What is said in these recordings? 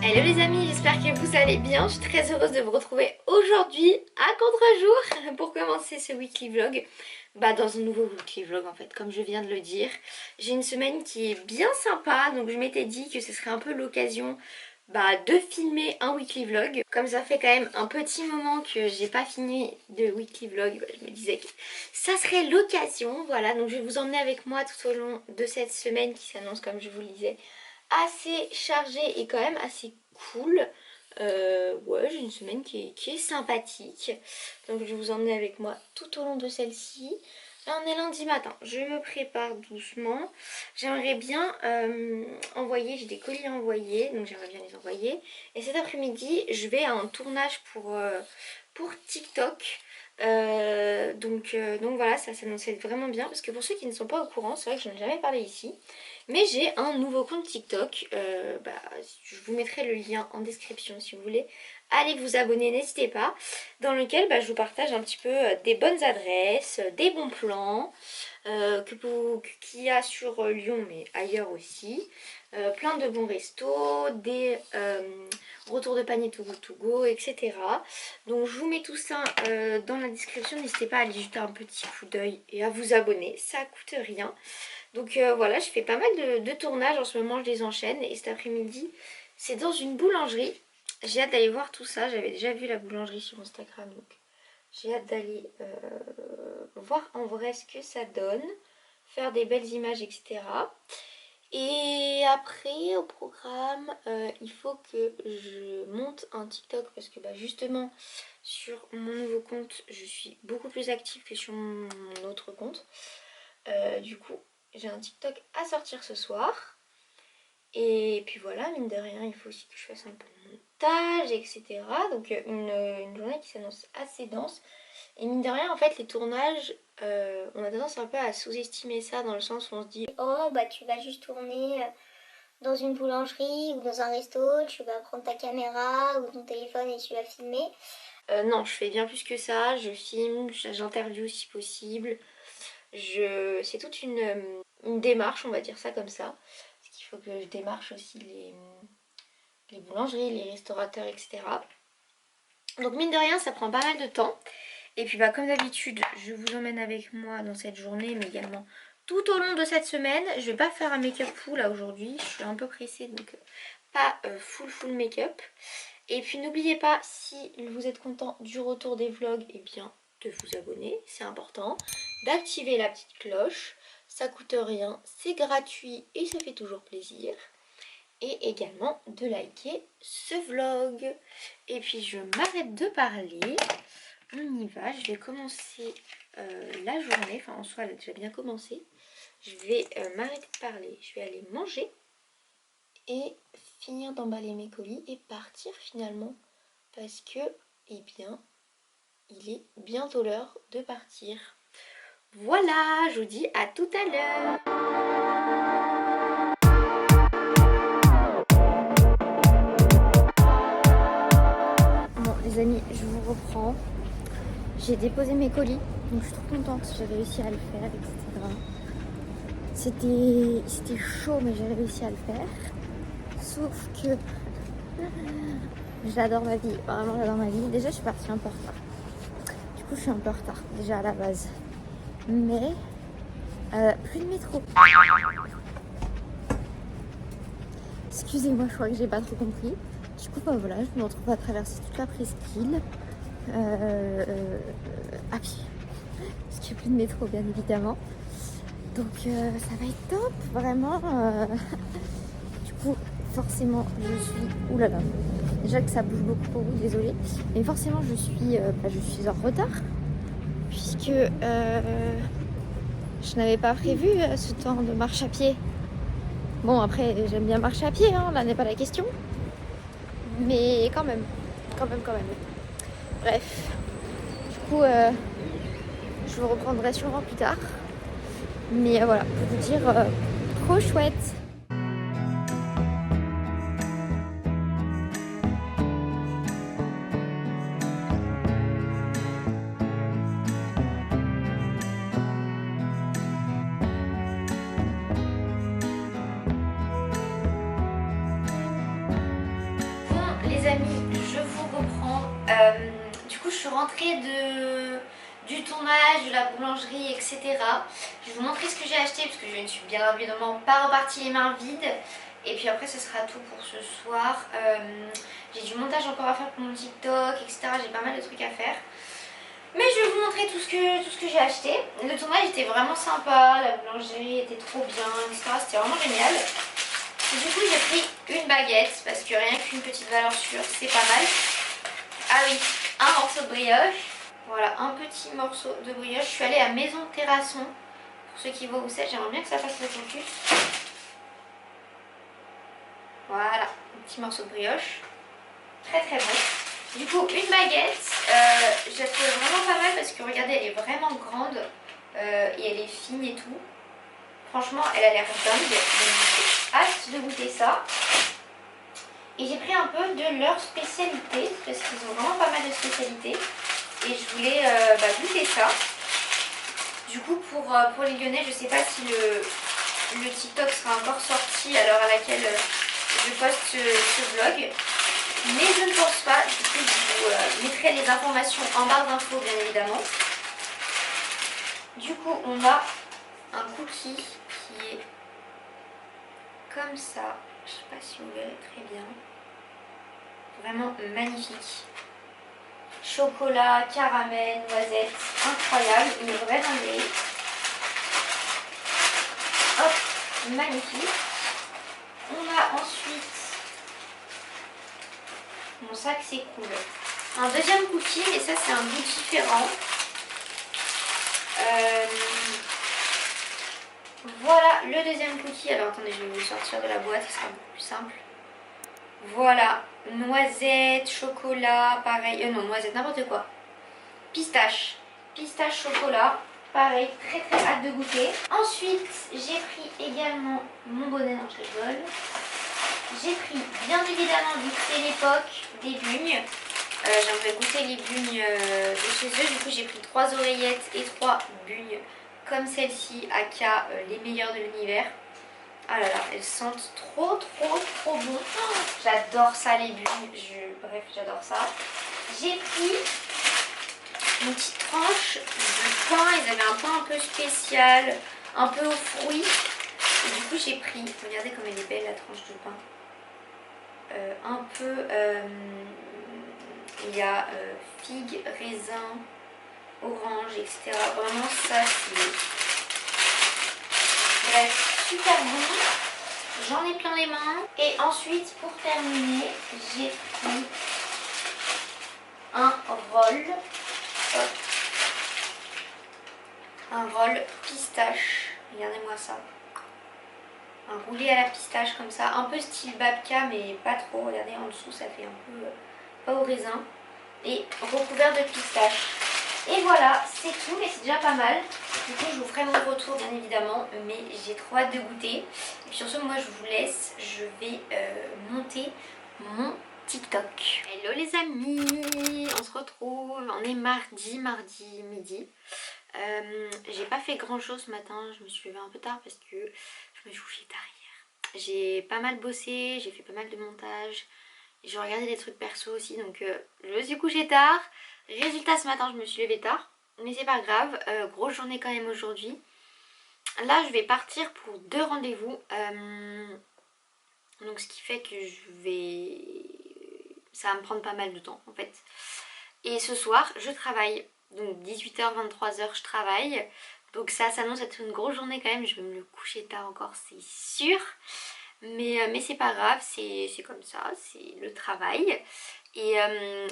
Hello les amis, j'espère que vous allez bien. Je suis très heureuse de vous retrouver aujourd'hui à contre-jour pour commencer ce weekly vlog. Dans un nouveau weekly vlog en fait, comme je viens de le dire. J'ai une semaine qui est bien sympa, donc je m'étais dit que ce serait un peu l'occasion de filmer un weekly vlog. Comme ça fait quand même un petit moment que j'ai pas fini de weekly vlog, je me disais que ça serait l'occasion. Voilà, donc je vais vous emmener avec moi tout au long de cette semaine qui s'annonce, comme je vous le disais, assez chargée et quand même assez cool. Ouais, j'ai une semaine qui est sympathique. Donc je vais vous emmener avec moi tout au long de celle-ci. Là on est lundi matin, je me prépare doucement. J'aimerais bien envoyer, j'ai des colis à envoyer, donc j'aimerais bien les envoyer. Et cet après-midi, je vais à un tournage pour TikTok. Donc voilà, ça s'annonçait vraiment bien. Parce que pour ceux qui ne sont pas au courant, c'est vrai que je n'en ai jamais parlé ici, mais j'ai un nouveau compte TikTok. Je vous mettrai le lien en description si vous voulez. Allez vous abonner, n'hésitez pas. Dans lequel je vous partage un petit peu des bonnes adresses, des bons plans qu'il y a sur Lyon mais ailleurs aussi. Plein de bons restos, des retours de panier to go, etc. Donc je vous mets tout ça dans la description. N'hésitez pas à aller jeter un petit coup d'œil et à vous abonner, ça coûte rien. Donc voilà, je fais pas mal de tournages en ce moment, je les enchaîne. Et cet après-midi, c'est dans une boulangerie. J'ai hâte d'aller voir tout ça. J'avais déjà vu la boulangerie sur Instagram, donc j'ai hâte d'aller voir en vrai ce que ça donne, faire des belles images, etc. Et après, au programme, il faut que je monte un TikTok parce que justement, sur mon nouveau compte, je suis beaucoup plus active que sur mon autre compte. Du coup, j'ai un TikTok à sortir ce soir. Et puis voilà, mine de rien, il faut aussi que je fasse un peu de montage, etc. Donc une journée qui s'annonce assez dense. Et mine de rien, en fait, les tournages, on a tendance un peu à sous-estimer ça dans le sens où on se dit Oh, tu vas juste tourner dans une boulangerie ou dans un resto, tu vas prendre ta caméra ou ton téléphone et tu vas filmer. non, je fais bien plus que ça, je filme, j'interviewe si possible. C'est toute une démarche, on va dire ça comme ça. Parce qu'il faut que je démarche aussi les boulangeries, les restaurateurs, etc. Donc mine de rien, ça prend pas mal de temps. Et puis comme d'habitude, je vous emmène avec moi dans cette journée, mais également tout au long de cette semaine. Je vais pas faire un make-up full là aujourd'hui, je suis un peu pressée, donc pas full make-up. Et puis n'oubliez pas, si vous êtes content du retour des vlogs, et bien de vous abonner, c'est important. D'activer la petite cloche, ça coûte rien, c'est gratuit et ça fait toujours plaisir. Et également de liker ce vlog. Et puis je m'arrête de parler. On y va, je vais commencer la journée, enfin en soi elle a déjà bien commencé. Je vais m'arrêter de parler, je vais aller manger et finir d'emballer mes colis et partir finalement parce que, eh bien, il est bientôt l'heure de partir. Voilà, je vous dis à tout à l'heure. Bon les amis, je vous reprends. J'ai déposé mes colis, donc je suis trop contente, j'ai réussi à le faire, etc. C'était chaud, mais j'ai réussi à le faire. Sauf que j'adore ma vie, vraiment j'adore ma vie. Déjà, je suis partie un peu en retard. Du coup, je suis un peu en retard, déjà à la base. Mais, plus de métro. Excusez-moi, je crois que j'ai pas trop compris. Du coup, voilà, je me retrouve à traverser toute la presqu'île. À pied. Parce qu'il n'y a plus de métro, bien évidemment. Donc, ça va être top, vraiment. Du coup, forcément, je suis... Oulala. Déjà que ça bouge beaucoup pour vous, désolée. Mais forcément, je suis en retard. Puisque je n'avais pas prévu ce temps de marche à pied. Bon, après, j'aime bien marcher à pied, hein, là n'est pas la question. Mais quand même. Bref. Du coup, je vous reprendrai sûrement plus tard. Mais voilà, pour vous dire, trop chouette. amis, je vous reprends. Du coup je suis rentrée du tournage, de la boulangerie, etc. Je vais vous montrer ce que j'ai acheté parce que je ne suis bien évidemment pas repartie les mains vides. Et puis après ce sera tout pour ce soir. J'ai du montage encore à faire pour mon TikTok, etc. J'ai pas mal de trucs à faire. Mais je vais vous montrer tout ce que j'ai acheté. Le tournage était vraiment sympa, la boulangerie était trop bien, etc. C'était vraiment génial. Du coup j'ai pris une baguette parce que rien qu'une petite valeur sûre c'est pas mal. Ah oui, un morceau de brioche. Voilà, un petit morceau de brioche. Je suis allée à Maison Terrasson. Pour ceux qui voient où c'est, j'aimerais bien que ça fasse le focus. Voilà, un petit morceau de brioche. Très très bon. Du coup, une baguette. Je la trouve vraiment pas mal parce que regardez, elle est vraiment grande. Et elle est fine et tout. Franchement, elle a l'air dingue. Donc j'ai hâte de goûter ça. Et j'ai pris un peu de leur spécialité parce qu'ils ont vraiment pas mal de spécialités. Et je voulais goûter ça. Du coup, pour les Lyonnais, je sais pas si le TikTok sera encore sorti à l'heure à laquelle je poste ce vlog. Mais je ne pense pas. Du coup, je vous mettrai les informations en barre d'infos, bien évidemment. Du coup, on a un cookie qui est comme ça. Je sais pas si vous verrez très bien. Vraiment magnifique. Chocolat, caramel, noisette, incroyable. Il est vraiment laid. Hop, magnifique. On a ensuite... Mon sac, c'est cool. Un deuxième cookie, mais ça c'est un goût différent. Voilà le deuxième cookie. Alors attendez, je vais vous sortir de la boîte, ce sera beaucoup plus simple. Voilà, noisette, chocolat, pareil. Non, noisette, n'importe quoi. Pistache, pistache chocolat. Pareil, très très hâte de goûter. Ensuite, j'ai pris également mon bonnet, non je rigole. J'ai pris bien évidemment du thé l'époque, des bugnes. J'aimerais goûter les bugnes de chez eux. Du coup, j'ai pris 3 oreillettes et 3 bugnes comme celle-ci, aka les meilleures de l'univers. Ah là là, elles sentent trop bon. Oh, j'adore ça les bugnes. Bref, j'adore ça. J'ai pris une petite tranche de pain. Ils avaient un pain un peu spécial, un peu aux fruits. Et du coup, j'ai pris, regardez comme elle est belle la tranche de pain. Un peu, il y a figues, raisins, orange, etc. Vraiment ça c'est... Bref, super bon. J'en ai plein les mains. Et ensuite, pour terminer, j'ai pris un roll. Hop. Un roll pistache. Regardez-moi ça. Un roulé à la pistache comme ça. Un peu style babka, mais pas trop. Regardez, en dessous, ça fait un peu pas au raisin. Et recouvert de pistache. Et voilà, c'est tout, mais c'est déjà pas mal. Du coup, je vous ferai mon retour, bien évidemment. Mais j'ai trop hâte de goûter. Et puis sur ce, moi, je vous laisse. Je vais monter mon TikTok. Hello les amis, on se retrouve. On est mardi midi. J'ai pas fait grand chose ce matin. Je me suis levée un peu tard parce que je me suis couchée tard hier. J'ai pas mal bossé, j'ai fait pas mal de montage. J'ai regardé des trucs perso aussi, donc je me suis couchée tard. Résultat, ce matin je me suis levée tard, mais c'est pas grave. Grosse journée quand même aujourd'hui. Là je vais partir pour 2 rendez-vous. Donc ce qui fait que ça va me prendre pas mal de temps en fait. Et ce soir je travaille. Donc 18h, 23h je travaille. Donc ça s'annonce être une grosse journée quand même. Je vais me le coucher tard encore, c'est sûr. Mais c'est pas grave, c'est comme ça, c'est le travail. Et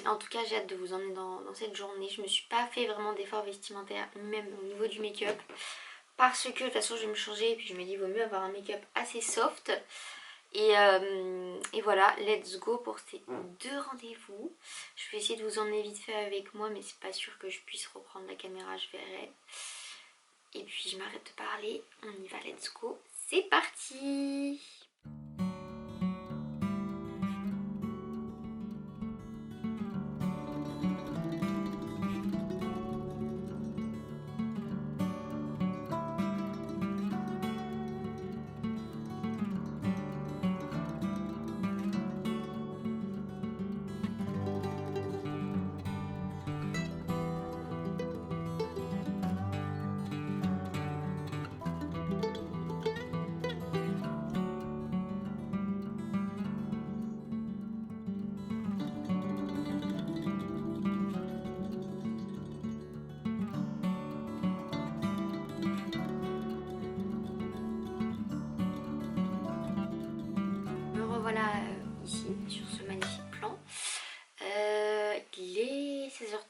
en tout cas j'ai hâte de vous emmener dans cette journée. Je me suis pas fait vraiment d'efforts vestimentaires, même au niveau du make-up. Parce que de toute façon je vais me changer et puis je me dis il vaut mieux avoir un make-up assez soft. Et voilà, let's go pour ces 2 rendez-vous. Je vais essayer de vous emmener vite fait avec moi, mais c'est pas sûr que je puisse reprendre la caméra, je verrai. Et puis je m'arrête de parler, on y va, let's go, c'est parti.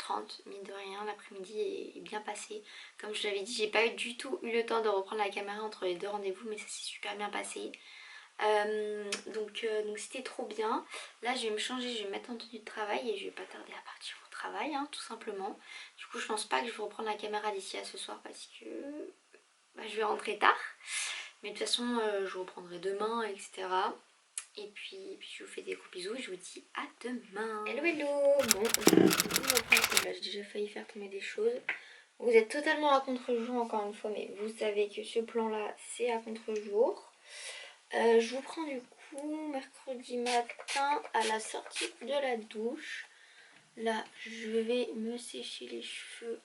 19h30, mine de rien, l'après-midi est bien passé. Comme je l'avais dit, j'ai pas du tout eu le temps de reprendre la caméra entre les 2 rendez-vous, mais ça s'est super bien passé. Donc c'était trop bien. Là je vais me changer, je vais me mettre en tenue de travail et je vais pas tarder à partir au travail, hein, tout simplement. Du coup je pense pas que je vais reprendre la caméra d'ici à ce soir parce que je vais rentrer tard. Mais de toute façon je reprendrai demain, etc. Et puis je vous fais des gros bisous et je vous dis à demain. Hello hello. Bon, là j'ai déjà failli faire tomber des choses. Vous êtes totalement à contre-jour encore une fois, mais vous savez que ce plan là c'est à contre-jour. Je vous prends du coup mercredi matin à la sortie de la douche. Là je vais me sécher les cheveux,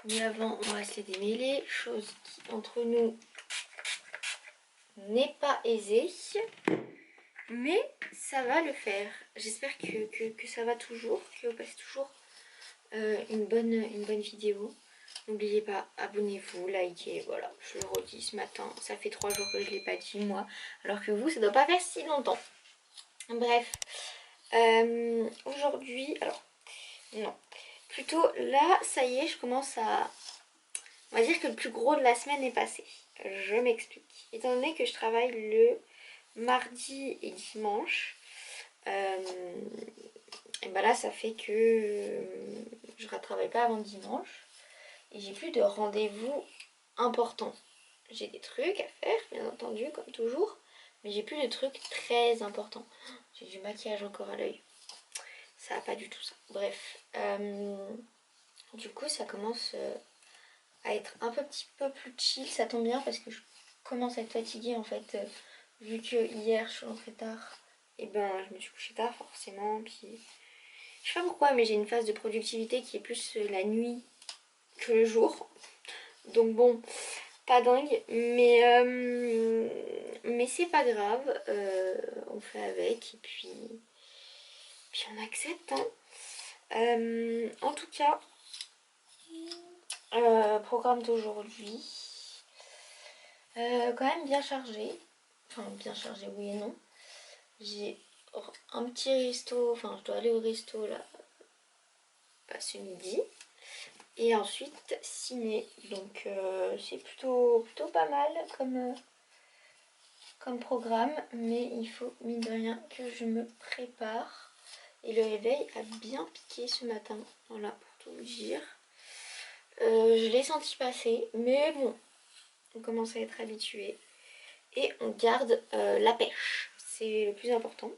mais avant on va se les démêler, chose qui entre nous n'est pas aisée, mais ça va le faire. J'espère que ça va toujours, que vous passez toujours une bonne vidéo. N'oubliez pas, abonnez-vous, likez, voilà, je le redis ce matin, ça fait 3 jours que je ne l'ai pas dit moi, alors que vous, ça ne doit pas faire si longtemps. Bref, aujourd'hui, alors, non, plutôt là, ça y est, je commence à, on va dire que le plus gros de la semaine est passé. Je m'explique. Étant donné que je travaille le mardi et dimanche, et ben là, ça fait que je ne travaille pas avant dimanche. Et j'ai plus de rendez-vous importants. J'ai des trucs à faire, bien entendu, comme toujours. Mais j'ai plus de trucs très importants. J'ai du maquillage encore à l'œil. Ça va pas du tout ça. Bref. Du coup, ça commence à être un petit peu plus chill. Ça tombe bien parce que je commence à être fatiguée en fait. Vu que hier, je suis rentrée tard. Et ben, je me suis couchée tard forcément. Puis, je sais pas pourquoi, mais j'ai une phase de productivité qui est plus la nuit que le jour. Donc bon, pas dingue, mais c'est pas grave, on fait avec et puis on accepte. Hein. En tout cas, programme d'aujourd'hui, quand même bien chargé, enfin bien chargé oui et non. J'ai un petit resto, enfin je dois aller au resto là, ce midi. Et ensuite ciné, donc c'est plutôt pas mal comme programme, mais il faut mine de rien que je me prépare. Et le réveil a bien piqué ce matin, voilà pour tout vous dire. Je l'ai senti passer, mais bon, on commence à être habitué. Et on garde la pêche, c'est le plus important.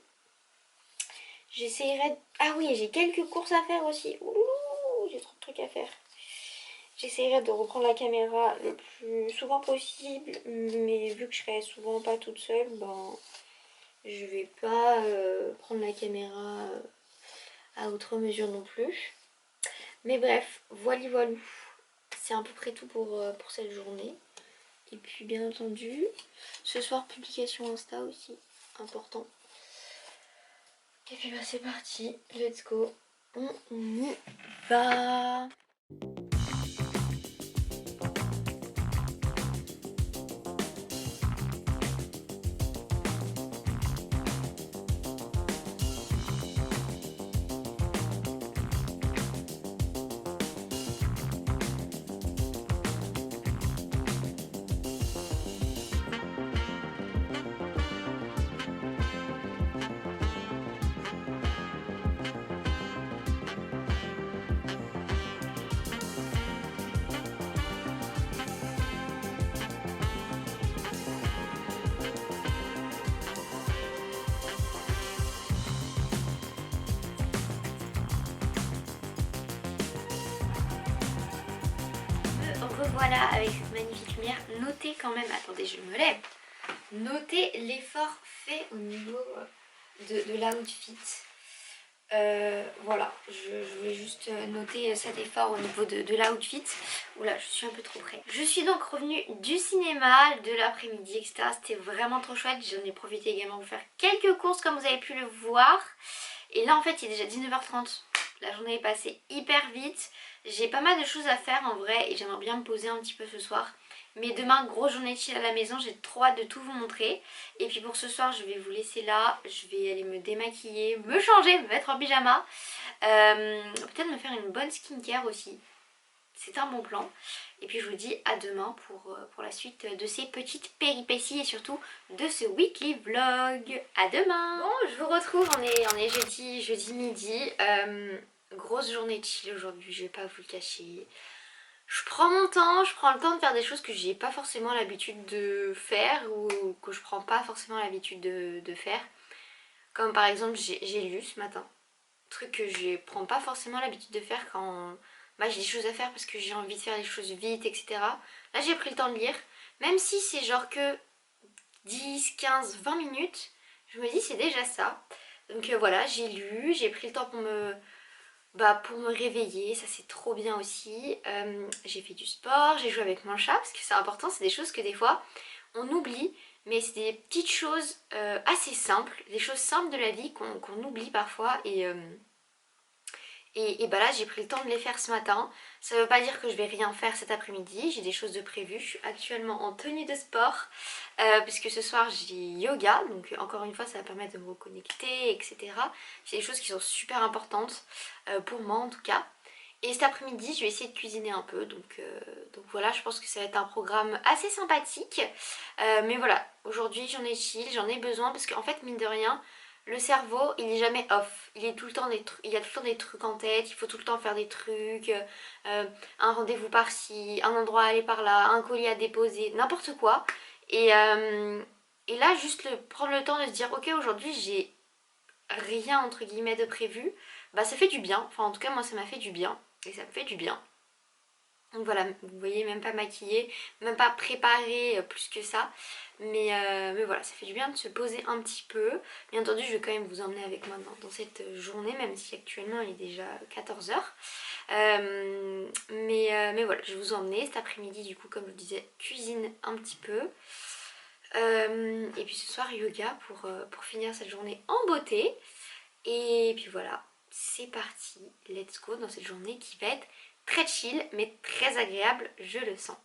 J'essayerai... Ah oui, j'ai quelques courses à faire aussi. Ouh, j'ai trop de trucs à faire. J'essaierai de reprendre la caméra le plus souvent possible, mais vu que je serai souvent pas toute seule, ben je vais pas prendre la caméra à outre mesure non plus. Mais bref, voilà, c'est à peu près tout pour cette journée. Et puis bien entendu, ce soir publication Insta aussi, important. Et puis bah c'est parti, let's go, on y va. Revoilà avec cette magnifique lumière. Notez quand même, attendez je me lève, notez l'effort fait au niveau de l'outfit. Voilà, je voulais juste noter cet effort au niveau de l'outfit. Oula, je suis un peu trop près. Je suis donc revenue du cinéma de l'après-midi, etc. C'était vraiment trop chouette. J'en ai profité également pour faire quelques courses comme vous avez pu le voir. Et là en fait il est déjà 19h30. La journée est passée hyper vite. J'ai pas mal de choses à faire en vrai et j'aimerais bien me poser un petit peu ce soir. Mais demain, grosse journée de chill à la maison, j'ai trop hâte de tout vous montrer. Et puis pour ce soir, je vais vous laisser là. Je vais aller me démaquiller, me changer, me mettre en pyjama. Peut-être me faire une bonne skincare aussi. C'est un bon plan. Et puis je vous dis à demain pour la suite de ces petites péripéties et surtout de ce weekly vlog. À demain. Bon, je vous retrouve, on est jeudi midi. Grosse journée de chill aujourd'hui, je vais pas vous le cacher. Je prends mon temps, je prends le temps de faire des choses que j'ai pas forcément l'habitude de faire ou que je prends pas forcément l'habitude de faire. Comme par exemple j'ai lu ce matin. Truc que je prends pas forcément l'habitude de faire quand j'ai des choses à faire parce que j'ai envie de faire les choses vite, etc. Là j'ai pris le temps de lire. Même si c'est genre que 10, 15, 20 minutes, je me dis c'est déjà ça. Donc voilà, j'ai lu, j'ai pris le temps pour me réveiller, ça c'est trop bien aussi. J'ai fait du sport, j'ai joué avec mon chat parce que c'est important, c'est des choses que des fois on oublie, mais c'est des petites choses assez simples, des choses simples de la vie qu'on oublie parfois et bah là j'ai pris le temps de les faire ce matin. Ça veut pas dire que je vais rien faire cet après-midi, j'ai des choses de prévues. Je suis actuellement en tenue de sport puisque ce soir j'ai yoga, donc encore une fois ça va permettre de me reconnecter, etc. C'est des choses qui sont super importantes pour moi en tout cas. Et cet après-midi je vais essayer de cuisiner un peu, donc voilà, je pense que ça va être un programme assez sympathique. Mais voilà, aujourd'hui j'en ai chill, j'en ai besoin parce qu'en fait mine de rien, le cerveau, il est jamais off. Il est tout le temps il y a tout le temps des trucs en tête. Il faut tout le temps faire des trucs. Un rendez-vous par-ci, un endroit à aller par là, un colis à déposer, n'importe quoi. Et là, juste prendre le temps de se dire, ok, aujourd'hui, j'ai rien entre guillemets de prévu. Bah, ça fait du bien. Enfin, en tout cas, moi, ça m'a fait du bien. Et ça me fait du bien. Donc voilà, vous voyez, même pas maquillée, même pas préparée plus que ça. Mais voilà, ça fait du bien de se poser un petit peu. Bien entendu, je vais quand même vous emmener avec moi dans cette journée, même si actuellement il est déjà 14h. Mais voilà, je vais vous emmener cet après-midi, du coup, comme je vous disais, cuisine un petit peu. Et puis ce soir, yoga pour finir cette journée en beauté. Et puis voilà, c'est parti, let's go dans cette journée qui va être très chill mais très agréable, je le sens.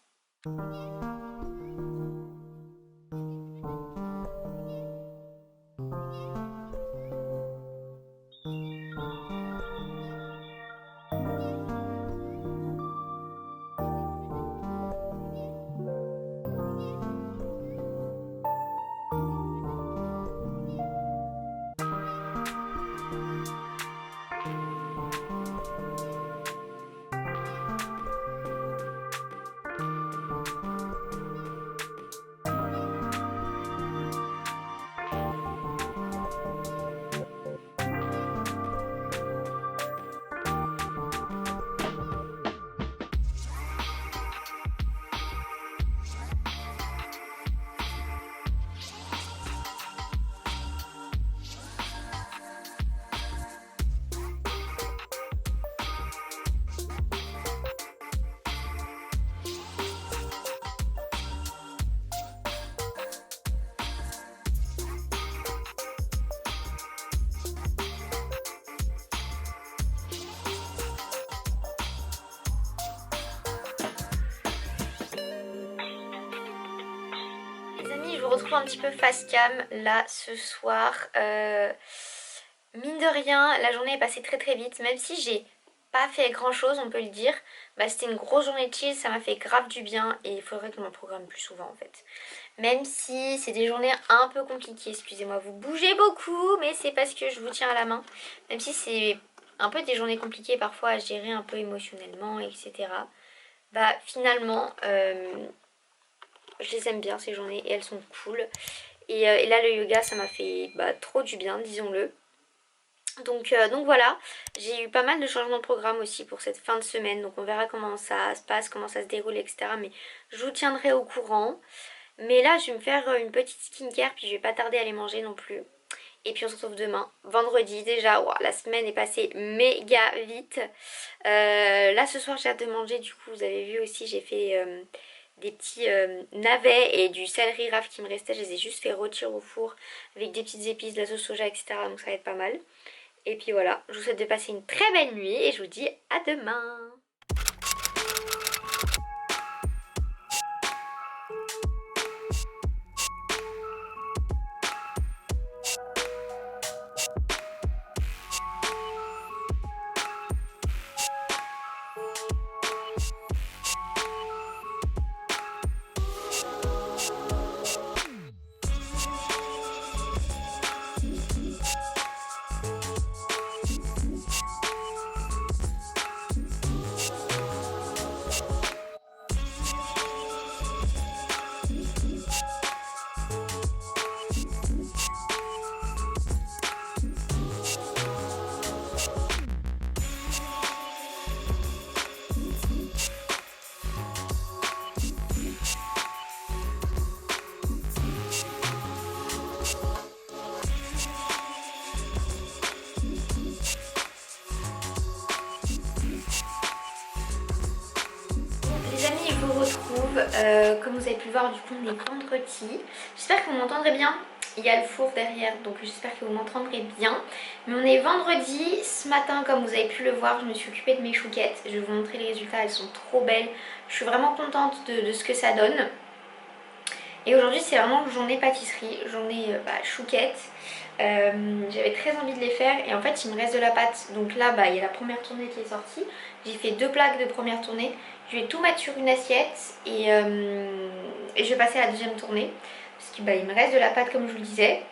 Les amis, je vous retrouve un petit peu face cam là ce soir. Mine de rien, la journée est passée très vite, même si j'ai pas fait grand chose, on peut le dire. Bah, c'était une grosse journée de chill, ça m'a fait grave du bien et il faudrait que je m'en programme plus souvent en fait. Même si c'est des journées un peu compliquées, excusez-moi, vous bougez beaucoup, mais c'est parce que je vous tiens à la main. Même si c'est un peu des journées compliquées parfois à gérer un peu émotionnellement, etc. Bah finalement, je les aime bien ces journées et elles sont cool. Et là le yoga ça m'a fait trop du bien, disons-le. Donc voilà, j'ai eu pas mal de changements de programme aussi pour cette fin de semaine. Donc on verra comment ça se passe, comment ça se déroule, etc. Mais je vous tiendrai au courant. Mais là je vais me faire une petite skincare, puis je vais pas tarder à aller manger non plus. Et puis on se retrouve demain, vendredi déjà. Wow, la semaine est passée méga vite. Là ce soir j'ai hâte de manger, du coup vous avez vu aussi j'ai fait des petits navets et du céleri rave qui me restait. Je les ai juste fait rôtir au four avec des petites épices, de la sauce soja, etc. Donc ça va être pas mal. Et puis voilà, je vous souhaite de passer une très belle nuit et je vous dis à demain. Comme vous avez pu le voir, du coup on est vendredi. J'espère que vous m'entendrez bien. Il y a le four derrière, donc j'espère que vous m'entendrez bien. Mais on est vendredi. Ce matin, comme vous avez pu le voir, je me suis occupée de mes chouquettes. Je vais vous montrer les résultats, elles sont trop belles. Je suis vraiment contente de ce que ça donne. Et aujourd'hui c'est vraiment journée pâtisserie, journée chouquette. J'avais très envie de les faire et en fait il me reste de la pâte. Donc là il y a la première tournée qui est sortie. J'ai fait 2 plaques de première tournée. Je vais tout mettre sur une assiette et je vais passer à la deuxième tournée. Parce qu'il me reste de la pâte comme je vous le disais.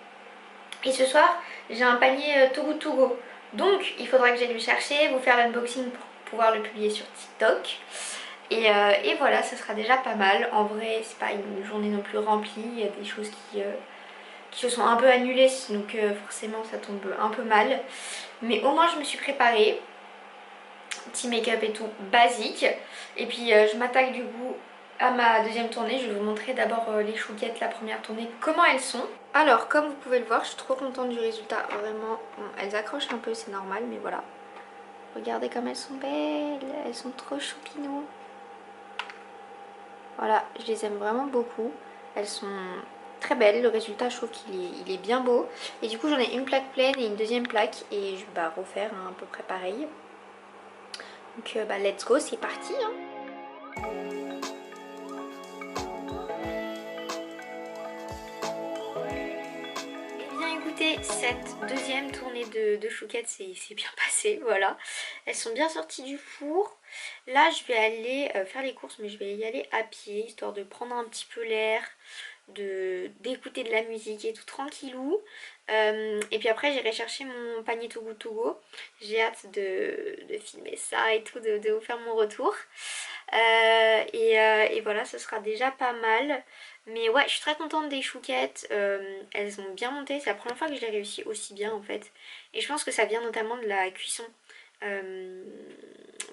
Et ce soir j'ai un panier Too Good To Go. Donc il faudra que j'aille le chercher, vous faire l'unboxing pour pouvoir le publier sur TikTok. Et voilà, ça sera déjà pas mal. En vrai, c'est pas une journée non plus remplie. Il y a des choses qui se sont un peu annulées, donc forcément ça tombe un peu mal. Mais au moins je me suis préparée. Petit make-up et tout basique. Et puis je m'attaque du coup à ma deuxième tournée. Je vais vous montrer d'abord les chouquettes, la première tournée, comment elles sont. Alors comme vous pouvez le voir, je suis trop contente du résultat. Vraiment, bon, elles accrochent un peu, c'est normal, mais voilà. Regardez comme elles sont belles. Elles sont trop choupinous. Voilà, je les aime vraiment beaucoup. Elles sont très belles. Le résultat, je trouve qu'il est bien beau. Et du coup, j'en ai une plaque pleine et une deuxième plaque. Et je vais refaire à peu près pareil. Donc, let's go, c'est parti. Eh bien, écoutez, cette deuxième tournée de chouquettes c'est bien passé. Voilà. Elles sont bien sorties du four. Là je vais aller faire les courses, mais je vais y aller à pied, histoire de prendre un petit peu l'air, d'écouter de la musique et tout tranquillou. Et puis après j'irai chercher mon panier Too Good To Go. J'ai hâte de filmer ça et tout, de vous faire mon retour. Et voilà, ce sera déjà pas mal. Mais ouais, je suis très contente des chouquettes. Elles ont bien monté, c'est la première fois que je l'ai réussi aussi bien en fait. Et je pense que ça vient notamment de la cuisson.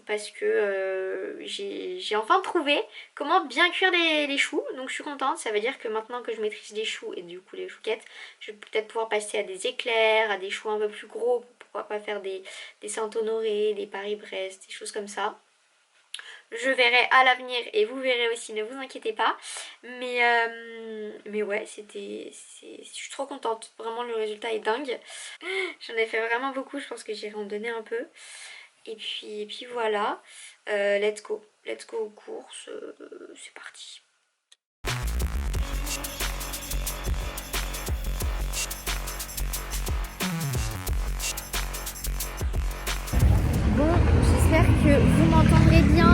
Parce que j'ai enfin trouvé comment bien cuire les choux. Donc je suis contente, ça veut dire que maintenant que je maîtrise les choux et du coup les chouquettes, je vais peut-être pouvoir passer à des éclairs, à des choux un peu plus gros. Pourquoi pas faire des Saint-Honoré, des Paris-Brest, des choses comme ça. Je verrai à l'avenir et vous verrez aussi, ne vous inquiétez pas. Mais ouais, je suis trop contente. Vraiment, le résultat est dingue. J'en ai fait vraiment beaucoup, je pense que j'irai en donner un peu. Et puis voilà, let's go aux courses, c'est parti. Bon, j'espère que vous m'entendrez bien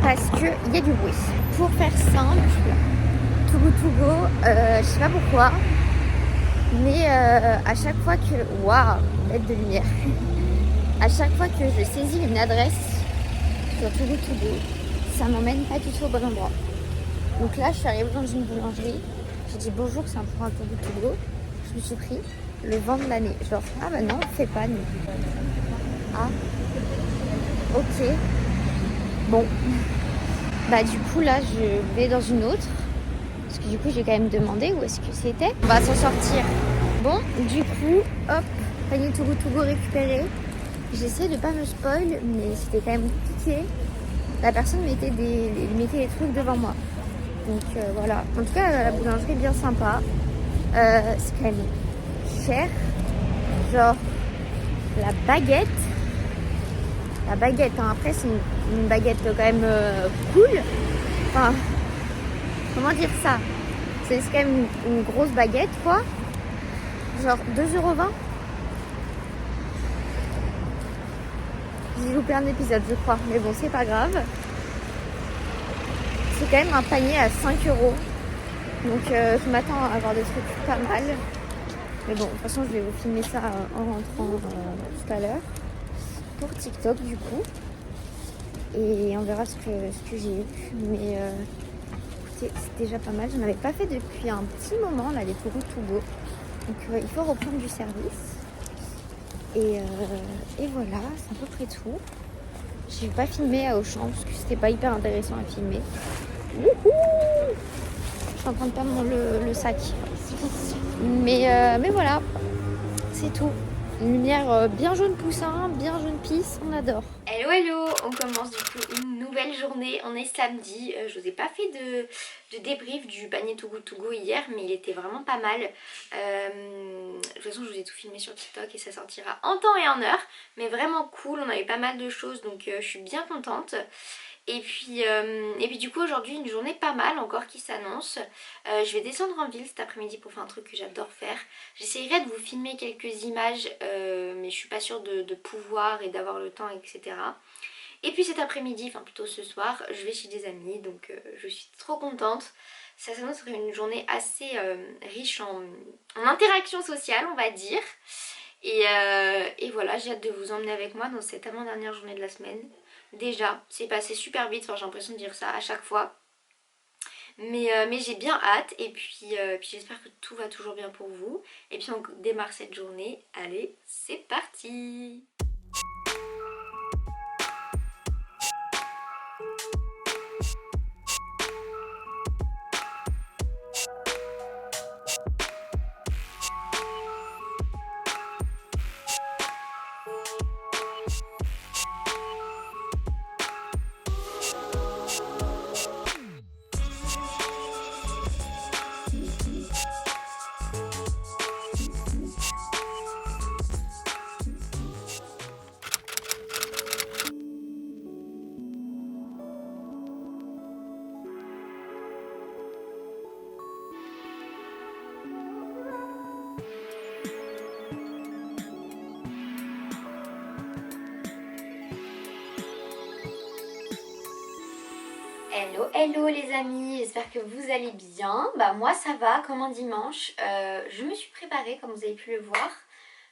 parce qu'il y a du bruit. Pour faire simple, Too Good To Go, je sais pas pourquoi, mais à chaque fois que... Waouh, l'aide de lumière. À chaque fois que je saisis une adresse sur Too Good To Go, ça m'emmène pas du tout au bon endroit. Donc là, je suis arrivée dans une boulangerie. J'ai dit bonjour, c'est pour un Too Good To Go. Je me suis pris le vent de l'année. Genre, ah bah non, on fait pas nous. Ah, ok. Bon. Bah du coup là, je vais dans une autre. Parce que du coup, j'ai quand même demandé où est-ce que c'était. On va s'en sortir. Bon, du coup, hop, panier Too Good To Go récupéré. J'essaie de pas me spoil, mais c'était quand même compliqué. La personne mettait des trucs devant moi. Donc voilà. En tout cas, la boulangerie est bien sympa. C'est quand même cher. Genre, la baguette. Hein. Après, c'est une baguette quand même cool. Enfin, comment dire ça? C'est quand même une grosse baguette, quoi. Genre 2,20 €. J'ai loupé un épisode, je crois. Mais bon, c'est pas grave. C'est quand même un panier à 5 €. Donc je m'attends à avoir des trucs pas mal. Mais bon, de toute façon, je vais vous filmer ça en rentrant tout à l'heure. Pour TikTok, du coup. Et on verra ce que j'ai eu. Mais écoutez, c'est déjà pas mal. J'en avais pas fait depuis un petit moment, là, les Too Good To Go. Donc il faut reprendre du service. Et voilà, c'est à peu près tout. J'ai pas filmé à Auchan parce que c'était pas hyper intéressant à filmer. Wouhou! Je suis en train de perdre le sac. Mais voilà, c'est tout. Une lumière bien jaune poussin, bien jaune pisse, on adore. Hello hello, on commence du coup une nouvelle journée, on est samedi. Je vous ai pas fait de débrief du panier Too Good To Go hier, mais il était vraiment pas mal. De toute façon je vous ai tout filmé sur TikTok et ça sortira en temps et en heure. Mais vraiment cool, on avait pas mal de choses donc je suis bien contente. Et puis du coup aujourd'hui une journée pas mal encore qui s'annonce. Je vais descendre en ville cet après-midi pour faire un truc que j'adore faire. J'essayerai de vous filmer quelques images mais je suis pas sûre de pouvoir et d'avoir le temps, etc. Et puis cet après-midi, enfin plutôt ce soir, je vais chez des amis donc je suis trop contente. Ça s'annonce une journée assez riche en interactions sociales on va dire. Et voilà, j'ai hâte de vous emmener avec moi dans cette avant-dernière journée de la semaine. Déjà, c'est passé super vite, enfin j'ai l'impression de dire ça à chaque fois. Mais j'ai bien hâte puis j'espère que tout va toujours bien pour vous. Et puis on démarre cette journée. Allez, c'est parti! Hello, hello les amis, j'espère que vous allez bien. Bah moi ça va, comme un dimanche. Je me suis préparée comme vous avez pu le voir.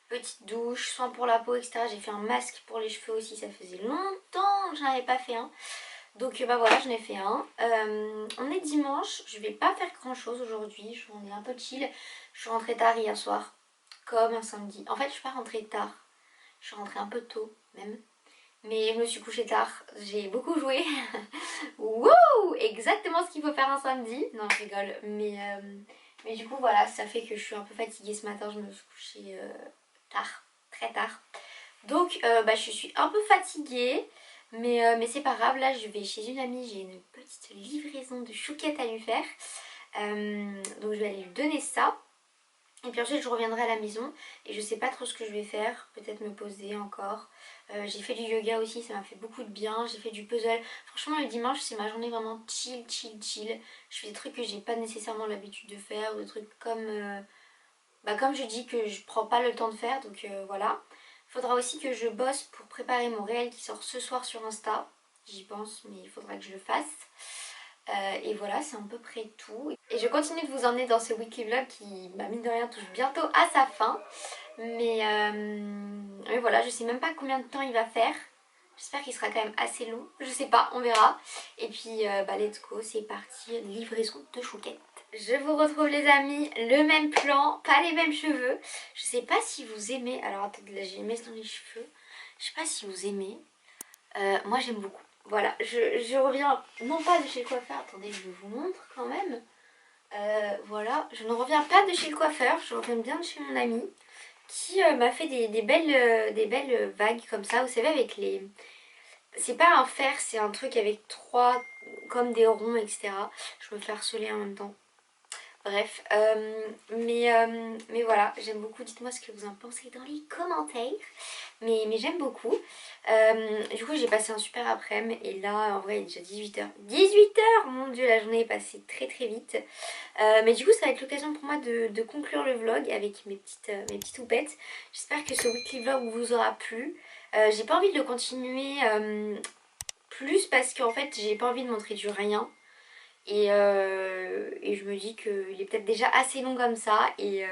Petite douche, soin pour la peau, etc. J'ai fait un masque pour les cheveux aussi, ça faisait longtemps que j'en avais pas fait un. Donc bah voilà, j'en ai fait un. On est dimanche, je vais pas faire grand chose aujourd'hui, on est un peu chill. Je suis rentrée tard hier soir, comme un samedi. En fait je suis pas rentrée tard, je suis rentrée un peu tôt même. Mais je me suis couchée tard, j'ai beaucoup joué. Wouh! Exactement ce qu'il faut faire un samedi. Non, je rigole. Mais du coup, voilà, ça fait que je suis un peu fatiguée ce matin. Je me suis couchée tard, très tard. Donc, bah, je suis un peu fatiguée. Mais c'est pas grave. Là, je vais chez une amie. J'ai une petite livraison de chouquettes à lui faire. Donc, je vais aller lui donner ça. Et puis ensuite je reviendrai à la maison et je sais pas trop ce que je vais faire, peut-être me poser encore. J'ai fait du yoga aussi, ça m'a fait beaucoup de bien, j'ai fait du puzzle. Franchement le dimanche c'est ma journée vraiment chill, chill, chill. Je fais des trucs que j'ai pas nécessairement l'habitude de faire, ou des trucs comme je dis que je prends pas le temps de faire, donc voilà. Faudra aussi que je bosse pour préparer mon réel qui sort ce soir sur Insta. J'y pense mais il faudra que je le fasse. Et voilà, c'est à peu près tout. Et je continue de vous emmener dans ce weekly vlog qui, bah, mine de rien, touche bientôt à sa fin. Mais voilà, je sais même pas combien de temps il va faire. J'espère qu'il sera quand même assez long. Je sais pas, on verra. Et puis, bah, let's go, c'est parti, livraison de chouquettes. Je vous retrouve les amis, le même plan, pas les mêmes cheveux. Je sais pas si vous aimez, alors attendez, là j'ai mis dans les cheveux. Je sais pas si vous aimez. Moi j'aime beaucoup. Voilà, je reviens non pas de chez le coiffeur, attendez je vous montre quand même. Voilà, je ne reviens pas de chez le coiffeur, je reviens bien de chez mon ami qui m'a fait des belles vagues comme ça, vous savez avec les... C'est pas un fer, c'est un truc avec trois, comme des ronds, etc. Je me fais harceler en même temps. Bref, mais voilà, j'aime beaucoup. Dites-moi ce que vous en pensez dans les commentaires. Mais j'aime beaucoup. Du coup, j'ai passé un super après-midi. Et là, en vrai, il est déjà 18h. 18h! Mon dieu, la journée est passée très très vite. Mais du coup, ça va être l'occasion pour moi de conclure le vlog avec mes petites houpettes. J'espère que ce weekly vlog vous aura plu. J'ai pas envie de le continuer plus parce qu'en fait, j'ai pas envie de montrer du rien. Et je me dis qu'il est peut-être déjà assez long comme ça. Et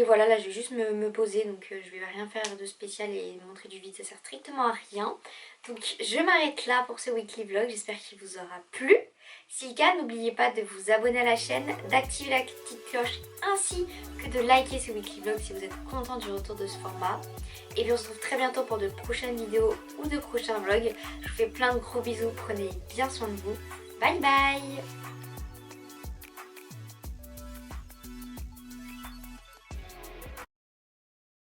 voilà, là je vais juste me poser. Donc je vais rien faire de spécial et montrer du vide. Ça sert strictement à rien. Donc je m'arrête là pour ce weekly vlog. J'espère qu'il vous aura plu. Si le cas, n'oubliez pas de vous abonner à la chaîne, d'activer la petite cloche ainsi que de liker ce weekly vlog si vous êtes content du retour de ce format. Et puis on se retrouve très bientôt pour de prochaines vidéos ou de prochains vlogs. Je vous fais plein de gros bisous. Prenez bien soin de vous. Bye bye!